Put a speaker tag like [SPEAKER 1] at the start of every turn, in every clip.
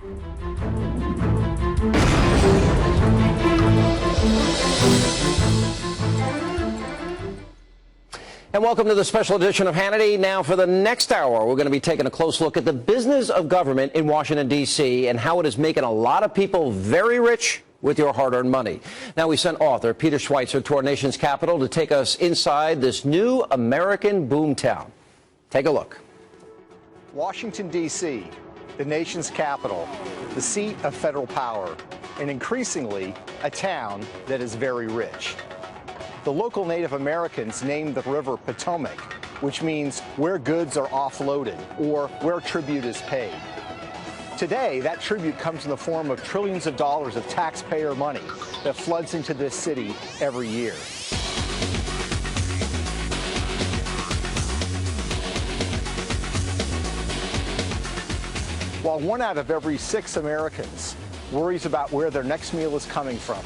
[SPEAKER 1] And welcome to the special edition of Hannity. Now, for the next hour, we're going to be taking a close look at the business of government in Washington, D.C., and how it is making a lot of people very rich with your hard-earned money. Now, we sent author Peter Schweitzer to our nation's capital to take us inside this new American boomtown. Take a look.
[SPEAKER 2] Washington, D.C., the nation's capital, the seat of federal power, and increasingly a town that is very rich. The local Native Americans named the river Potomac, which means where goods are offloaded or where tribute is paid. Today, that tribute comes in the form of trillions of dollars of taxpayer money that floods into this city every year. While 1 out of every 6 Americans worries about where their next meal is coming from,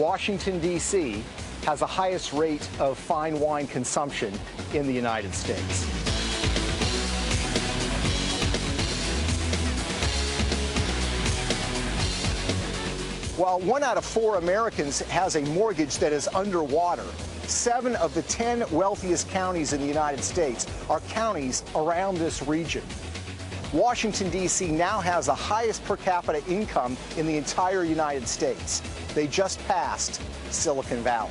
[SPEAKER 2] Washington, D.C. has the highest rate of fine wine consumption in the United States. While 1 out of 4 Americans has a mortgage that is underwater, 7 of the 10 wealthiest counties in the United States are counties around this region. Washington, D.C. now has the highest per capita income in the entire United States. They just passed Silicon Valley.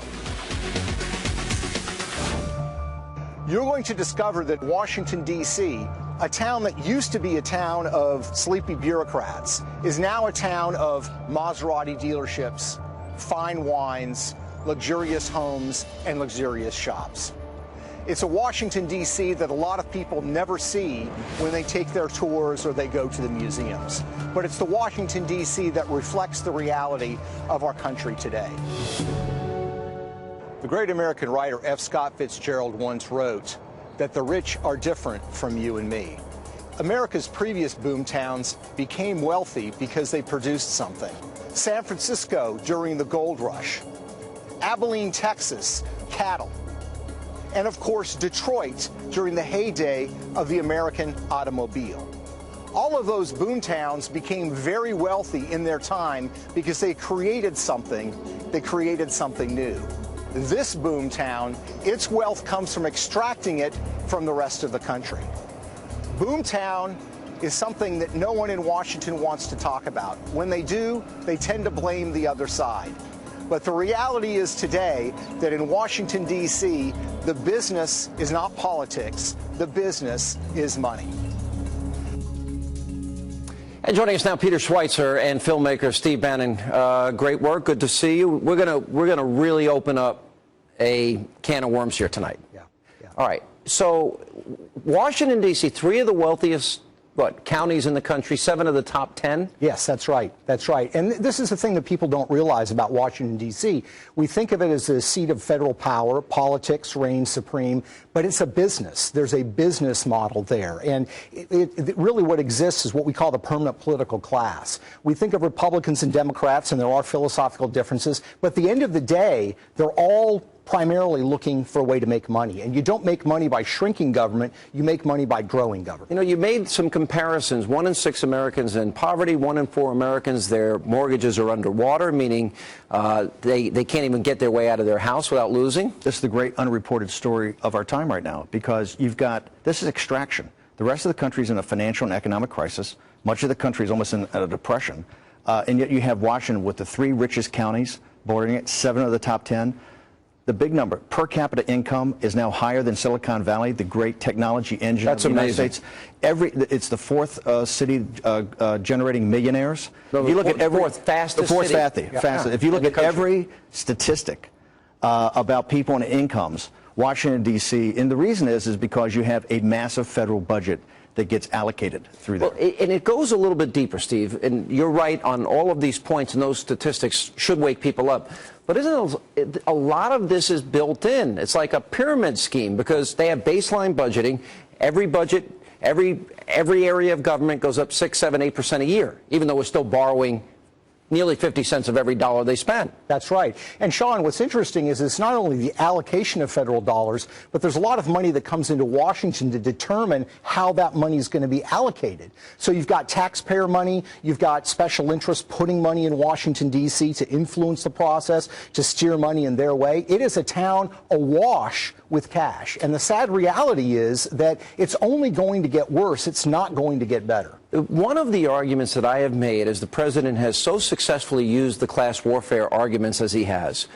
[SPEAKER 2] You're going to discover that Washington, D.C., a town that used to be a town of sleepy bureaucrats, is now a town of Maserati dealerships, fine wines, luxurious homes, and luxurious shops. It's a Washington, D.C. that a lot of people never see when they take their tours or they go to the museums. But it's the Washington, D.C. that reflects the reality of our country today. The great American writer F. Scott Fitzgerald once wrote that the rich are different from you and me. America's previous boomtowns became wealthy because they produced something. San Francisco during the gold rush, Abilene, Texas, cattle, and of course Detroit during the heyday of the American automobile. All of those boomtowns became very wealthy in their time because they created something new. This boomtown, its wealth comes from extracting it from the rest of the country. Boomtown is something that no one in Washington wants to talk about. When they do, they tend to blame the other side. But the reality is today that in Washington, D.C., the business is not politics. The business is money.
[SPEAKER 1] And joining us now, Peter Schweitzer and filmmaker Steve Bannon. Great work. Good to see you. We're gonna really open up a can of worms here tonight.
[SPEAKER 2] Yeah.
[SPEAKER 1] All right. So, Washington, D.C., 3 of the wealthiest counties in the country, 7 of the top 10?
[SPEAKER 2] Yes, that's right. That's right. And this is the thing that people don't realize about Washington, D.C. We think of it as a seat of federal power. Politics reigns supreme, but it's a business. There's a business model there. And it really what exists is what we call the permanent political class. We think of Republicans and Democrats, and there are philosophical differences, but at the end of the day, they're all primarily looking for a way to make money. And you don't make money by shrinking government, you make money by growing government.
[SPEAKER 1] You know, you made some comparisons. 1 in 6 Americans in poverty, 1 in 4 Americans, their mortgages are underwater, meaning they can't even get their way out of their house without losing.
[SPEAKER 3] This is the great unreported story of our time right now, because this is extraction. The rest of the country is in a financial and economic crisis. Much of the country is almost in a depression. And yet you have Washington with the 3 richest counties bordering it, 7 of the top 10. The big number, per capita income, is now higher than Silicon Valley, the great technology engine of the United States. It's the 4th city generating millionaires.
[SPEAKER 1] No,
[SPEAKER 3] if you look at every
[SPEAKER 1] 4th fastest
[SPEAKER 3] the 4th
[SPEAKER 1] city.
[SPEAKER 3] fastest. If you look at every statistic about people and incomes, Washington, D.C., and the reason is because you have a massive federal budget that gets allocated through there.
[SPEAKER 1] Well, and it goes a little bit deeper, Steve, and you're right on all of these points, and those statistics should wake people up. But isn't it, a lot of this is built in? It's like a pyramid scheme, because they have baseline budgeting. Every budget, every area of government goes up 6, 7, 8% a year, even though we're still borrowing nearly 50 cents of every dollar they spend.
[SPEAKER 2] That's right. And Sean, what's interesting is it's not only the allocation of federal dollars, but there's a lot of money that comes into Washington to determine how that money is going to be allocated. So you've got taxpayer money, you've got special interests putting money in Washington, D.C. to influence the process, to steer money in their way. It is a town awash with cash. And the sad reality is that it's only going to get worse. It's not going to get better.
[SPEAKER 1] One of the arguments that I have made as the president has so successfully used the class warfare arguments as he has,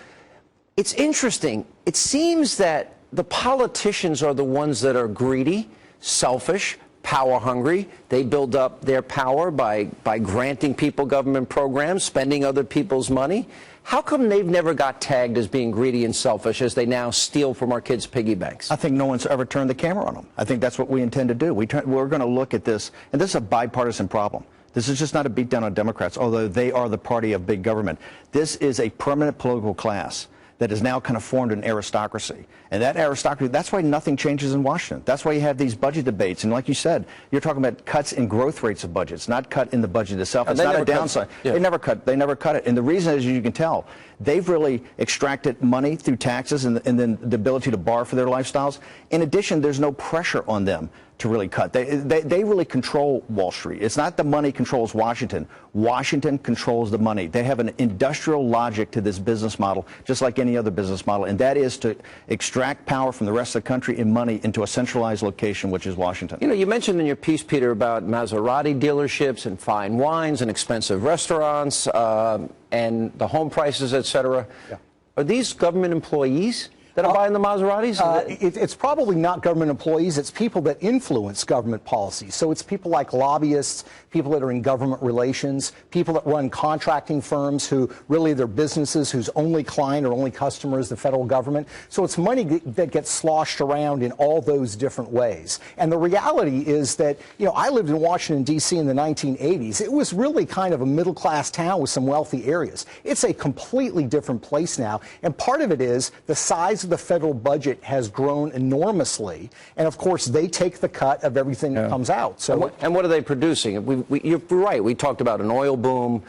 [SPEAKER 1] it's interesting. It seems that the politicians are the ones that are greedy, selfish, power hungry. They build up their power by granting people government programs, spending other people's money. How come they've never got tagged as being greedy and selfish as they now steal from our kids' piggy banks?
[SPEAKER 3] I think no one's ever turned the camera on them. I think that's what we intend to do. We're going to look at this, and this is a bipartisan problem. This is just not a beat down on Democrats, although they are the party of big government. This is a permanent political class that is now kind of formed an aristocracy. And that aristocracy, that's why nothing changes in Washington. That's why you have these budget debates. And like you said, you're talking about cuts in growth rates of budgets, not cut in the budget itself. It's not a downside. They never cut it. And the reason, as you can tell, they've really extracted money through taxes and then the ability to borrow for their lifestyles. In addition, there's no pressure on them to really cut. They really control Wall Street. It's not the money controls Washington. Washington controls the money. They have an industrial logic to this business model, just like any other business model, and that is to extract power from the rest of the country and money into a centralized location, which is Washington.
[SPEAKER 1] You know, you mentioned in your piece, Peter, about Maserati dealerships and fine wines and expensive restaurants and the home prices, et cetera. Yeah. Are these government employees that are buying the Maseratis?
[SPEAKER 2] It's probably not government employees. It's people that influence government policies. So it's people like lobbyists, people that are in government relations, people that run contracting firms who really they're businesses whose only client or only customer is the federal government. So it's money that gets sloshed around in all those different ways. And the reality is that, you know, I lived in Washington, D.C. in the 1980s. It was really kind of a middle-class town with some wealthy areas. It's a completely different place now. And part of it is the size of the federal budget has grown enormously, and of course they take the cut of everything that comes out. So,
[SPEAKER 1] and what are they producing? You're right. We talked about an oil boom,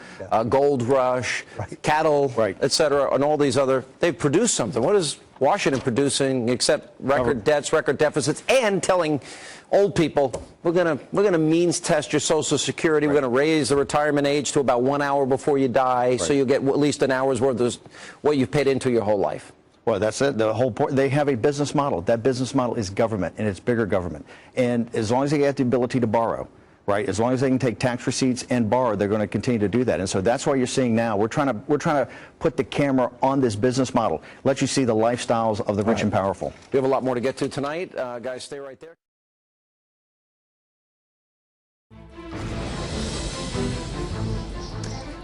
[SPEAKER 1] gold rush, cattle, et cetera, and all these other. They've produced something. What is Washington producing except record debts, record deficits, and telling old people we're gonna means test your Social Security. We're gonna raise the retirement age to about 1 hour before you die, so you'll get at least an hour's worth of what you've paid into your whole life.
[SPEAKER 3] Well, that's it. The whole point. They have a business model. That business model is government, and it's bigger government. And as long as they have the ability to borrow, right? As long as they can take tax receipts and borrow, they're going to continue to do that. And so that's why you're seeing now we're trying to put the camera on this business model, let you see the lifestyles of the rich and powerful.
[SPEAKER 1] We have a lot more to get to tonight, guys. Stay right there.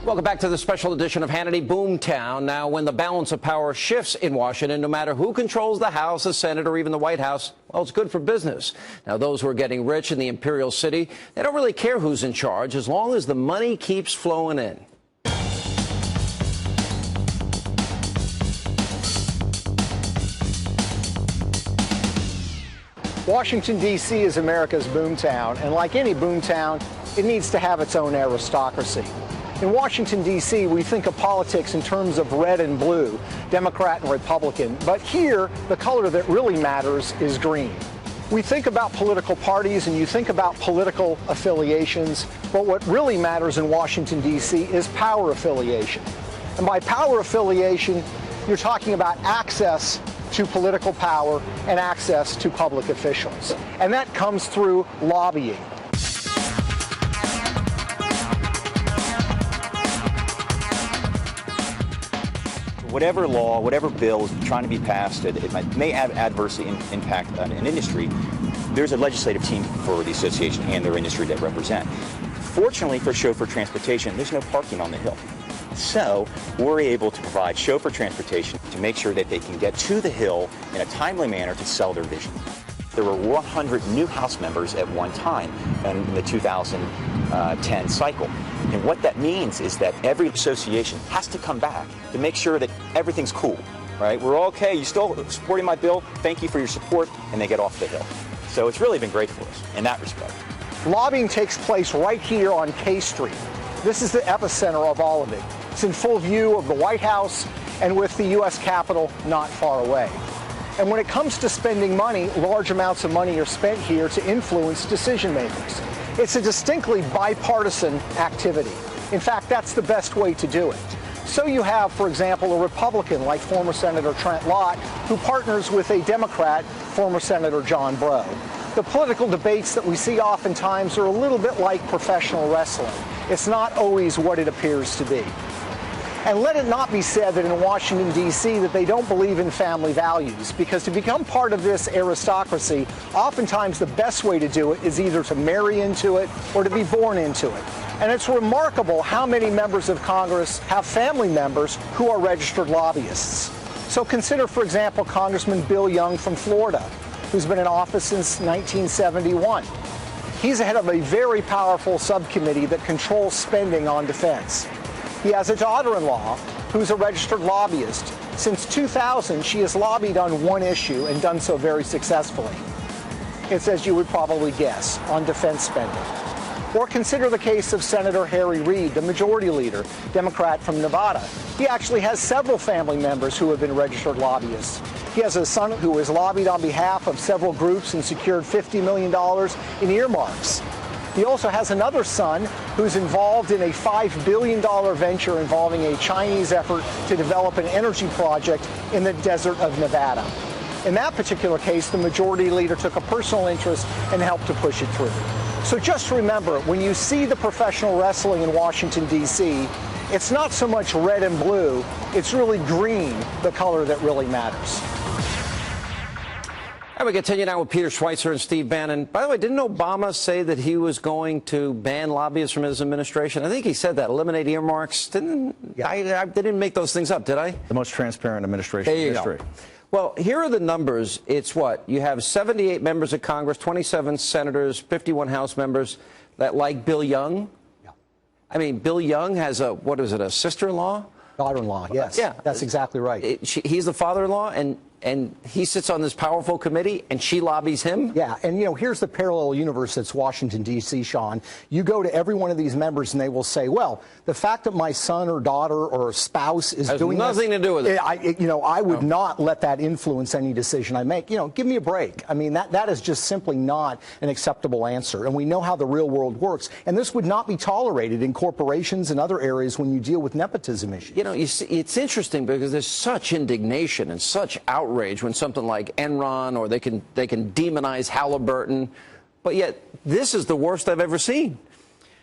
[SPEAKER 1] Welcome back to the special edition of Hannity Boomtown. Now, when the balance of power shifts in Washington, no matter who controls the House, the Senate, or even the White House, well, it's good for business. Now, those who are getting rich in the Imperial City, they don't really care who's in charge as long as the money keeps flowing in.
[SPEAKER 2] Washington, D.C. is America's boomtown, and like any boomtown, it needs to have its own aristocracy. In Washington, D.C., we think of politics in terms of red and blue, Democrat and Republican, but here, the color that really matters is green. We think about political parties and you think about political affiliations, but what really matters in Washington, D.C. is power affiliation. And by power affiliation, you're talking about access to political power and access to public officials. And that comes through lobbying.
[SPEAKER 4] Whatever law, whatever bill is trying to be passed, it may adversely impact an industry. There's a legislative team for the association and their industry that represent. Fortunately for chauffeur transportation, there's no parking on the Hill. So we're able to provide chauffeur transportation to make sure that they can get to the Hill in a timely manner to sell their vision. There were 100 new House members at one time in the 2010 cycle. And what that means is that every association has to come back to make sure that everything's cool, right? We're okay, you still supporting my bill, thank you for your support, and they get off the Hill. So it's really been great for us in that respect.
[SPEAKER 2] Lobbying takes place right here on K Street. This is the epicenter of all of it. It's in full view of the White House and with the U.S. Capitol not far away. And when it comes to spending money, large amounts of money are spent here to influence decision makers. It's a distinctly bipartisan activity. In fact, that's the best way to do it. So you have, for example, a Republican like former Senator Trent Lott, who partners with a Democrat, former Senator John Breaux. The political debates that we see oftentimes are a little bit like professional wrestling. It's not always what it appears to be. And let it not be said that in Washington, D.C., that they don't believe in family values, because to become part of this aristocracy, oftentimes the best way to do it is either to marry into it or to be born into it. And it's remarkable how many members of Congress have family members who are registered lobbyists. So consider, for example, Congressman Bill Young from Florida, who's been in office since 1971. He's head of a very powerful subcommittee that controls spending on defense. He has a daughter-in-law who's a registered lobbyist. Since 2000, she has lobbied on one issue and done so very successfully. It's, as you would probably guess, on defense spending. Or consider the case of Senator Harry Reid, the majority leader, Democrat from Nevada. He actually has several family members who have been registered lobbyists. He has a son who has lobbied on behalf of several groups and secured $50 million in earmarks. He also has another son who's involved in a $5 billion venture involving a Chinese effort to develop an energy project in the desert of Nevada. In that particular case, the majority leader took a personal interest and helped to push it through. So just remember, when you see the professional wrestling in Washington, D.C., it's not so much red and blue, it's really green, the color that really matters.
[SPEAKER 1] And we continue now with Peter Schweitzer and Steve Bannon. By the way, didn't Obama say that he was going to ban lobbyists from his administration? I think he said that, eliminate earmarks. They didn't make those things up, did I?
[SPEAKER 3] The most transparent administration in history.
[SPEAKER 1] Go. Well, here are the numbers. It's what? You have 78 members of Congress, 27 senators, 51 House members that like Bill Young.
[SPEAKER 2] Yeah.
[SPEAKER 1] I mean, Bill Young has a, what is it, a sister-in-law?
[SPEAKER 2] Daughter-in-law, yes.
[SPEAKER 1] Yeah.
[SPEAKER 2] That's exactly right.
[SPEAKER 1] He's the father-in-law, and he sits on this powerful committee, and she lobbies him?
[SPEAKER 2] Yeah, and you know, here's the parallel universe that's Washington, D.C., Sean. You go to every one of these members, and they will say, well, the fact that my son or daughter or spouse is doing this...
[SPEAKER 1] Has nothing to do with it.
[SPEAKER 2] I would not let that influence any decision I make. You know, give me a break. I mean, that is just simply not an acceptable answer, and we know how the real world works, and this would not be tolerated in corporations and other areas when you deal with nepotism issues.
[SPEAKER 1] You know, you see, it's interesting because there's such indignation and such outrage when something like Enron, or they can demonize Halliburton, but yet this is the worst I've ever seen.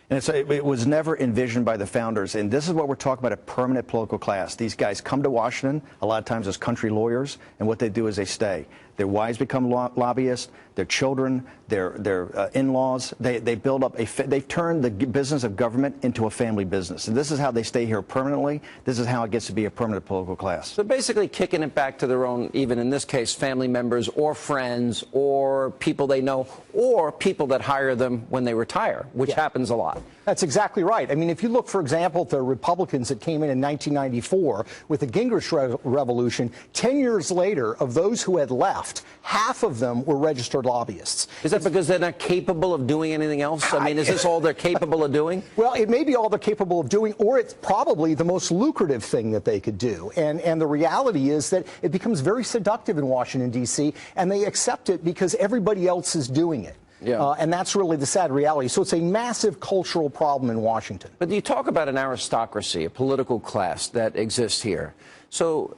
[SPEAKER 3] And it was never envisioned by the founders. And this is what we're talking about, a permanent political class. These guys come to Washington a lot of times as country lawyers, and what they do is they stay. Their wives become lobbyists, their children, their in-laws. They build up they've turned the business of government into a family business. And this is how they stay here permanently. This is how it gets to be a permanent political class.
[SPEAKER 1] So basically kicking it back to their own, even in this case, family members or friends or people they know or people that hire them when they retire, which happens a lot.
[SPEAKER 2] That's exactly right. I mean, if you look, for example, at the Republicans that came in 1994 with the Gingrich Revolution, 10 years later, of those who had left, half of them were registered lobbyists.
[SPEAKER 1] Is that because they're not capable of doing anything else? I mean, is this all they're capable of doing?
[SPEAKER 2] Well, it may be all they're capable of doing, or it's probably the most lucrative thing that they could do. And the reality is that it becomes very seductive in Washington, D.C., and they accept it because everybody else is doing it.
[SPEAKER 1] Yeah.
[SPEAKER 2] And that's really the sad reality. So it's a massive cultural problem in Washington.
[SPEAKER 1] But you talk about an aristocracy, a political class that exists here. So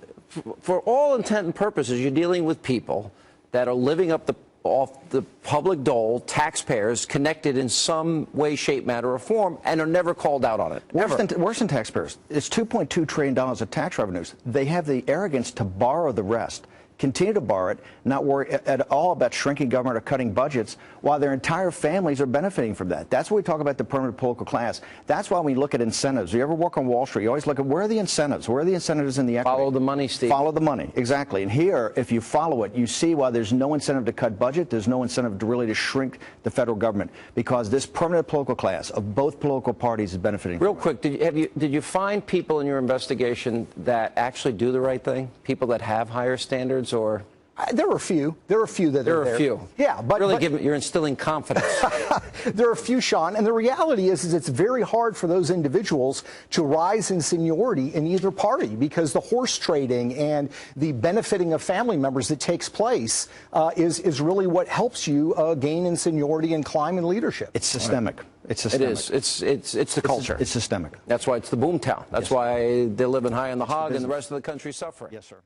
[SPEAKER 1] for all intent and purposes, you're dealing with people that are living up off the public dole, taxpayers connected in some way, shape, matter, or form, and are never called out on it.
[SPEAKER 3] Worse than taxpayers. It's $2.2 trillion of tax revenues. They have the arrogance to borrow the rest, continue to borrow it, not worry at all about shrinking government or cutting budgets, while their entire families are benefiting from that. That's what we talk about the permanent political class. That's why we look at incentives. You ever work on Wall Street, you always look at where are the incentives? Where are the incentives in the equity?
[SPEAKER 1] Follow the money, Steve.
[SPEAKER 3] Follow the money, exactly. And here, if you follow it, you see why there's no incentive to cut budget, there's no incentive to really shrink the federal government, because this permanent political class of both political parties is benefiting.
[SPEAKER 1] Real quick, did you find people in your investigation that actually do the right thing? People that have higher standards, or?
[SPEAKER 2] There are a few. There are a few that
[SPEAKER 1] There
[SPEAKER 2] are
[SPEAKER 1] are a few.
[SPEAKER 2] Yeah, but
[SPEAKER 1] really, you're instilling confidence.
[SPEAKER 2] there are a few, Sean, and the reality is it's very hard for those individuals to rise in seniority in either party because the horse trading and the benefiting of family members that takes place is really what helps you gain in seniority and climb in leadership.
[SPEAKER 3] It's systemic. It's systemic.
[SPEAKER 1] It is. It's the culture.
[SPEAKER 3] It's systemic.
[SPEAKER 1] That's why it's the boomtown. That's why they're living high on the hog and the rest of the country's suffering.
[SPEAKER 3] Yes, sir.